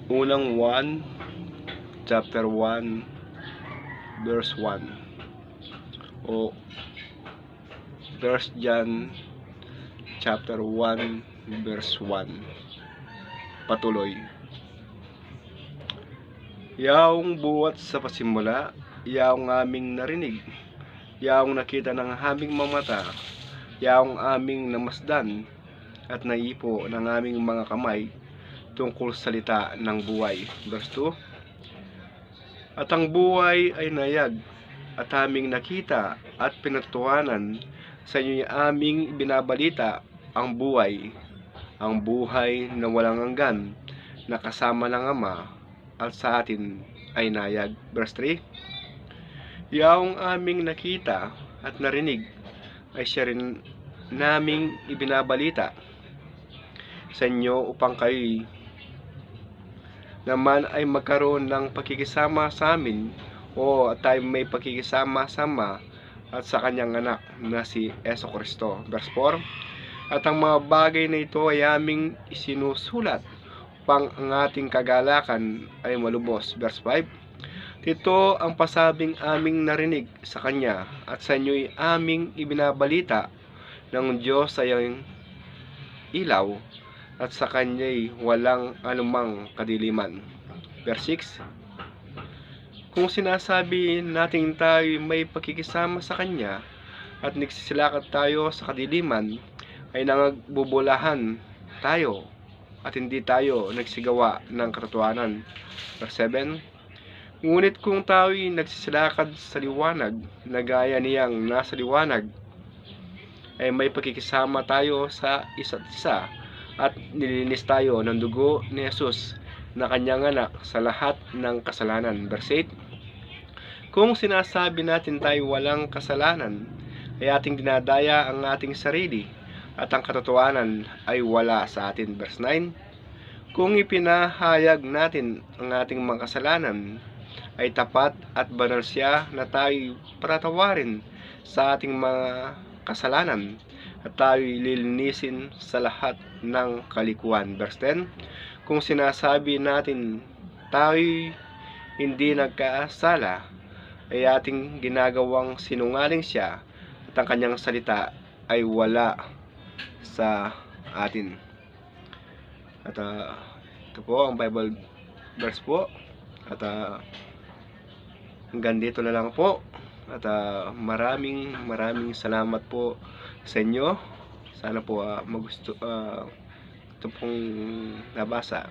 Unang 1, chapter 1, verse 1. O 1 John chapter 1, verse 1. Patuloy. Yaong buwat sa pasimula, yaong aming narinig, yaong nakita ng aming mamata, yaong aming namasdan at naipo ng aming mga kamay tungkol sa salita ng buhay. Verse 2. At ang buhay ay nayag at aming nakita at pinatutuhanan sa inyo'y aming binabalita ang buhay na walang hanggan na kasama ng Ama at sa atin ay nayag. Verse 3. Yaong aming nakita at narinig ay siya rin naming ibinabalita sa inyo upang kayo naman ay magkaroon ng pakikisama sa amin o tayo may pakikisama-sama at sa kanyang anak na si Jesucristo. Verse 4. At ang mga bagay na ito ay aming isinusulat upang ang ating kagalakan ay malubos. Verse 5. Ito ang pasabing aming narinig sa kanya at sa inyo'y aming ibinabalita ng Diyos ay ang ilaw at sa kanya'y walang anumang kadiliman. Verse 6. Kung sinasabi natin tayo may pakikisama sa kanya at nagsisilakad tayo sa kadiliman, ay nangagbubulahan tayo at hindi tayo nagsigawa ng katotohanan. Verse 7. Ngunit kung tayo'y nagsisilakad sa liwanag na gaya niyang nasa liwanag, ay may pakikisama tayo sa isa't isa at nilinis tayo ng dugo ni Jesus na kanyang anak sa lahat ng kasalanan. Verse 8. Kung sinasabi natin tayo walang kasalanan, ay ating dinadaya ang ating sarili at ang katotohanan ay wala sa atin. Verse 9. Kung ipinahayag natin ang ating mga kasalanan, ay tapat at banal siya na tayo patatawarin sa ating mga kasalanan at tayo lilinisin sa lahat ng kalikuan. Verse 10. Kung sinasabi natin tayo hindi nagkasala, ay ating ginagawang sinungaling siya at ang kanyang salita ay wala sa atin. At ito po ang Bible verse po. At hanggang dito na lang po. At maraming salamat po sa inyo. Sana po magusto ito pong nabasa.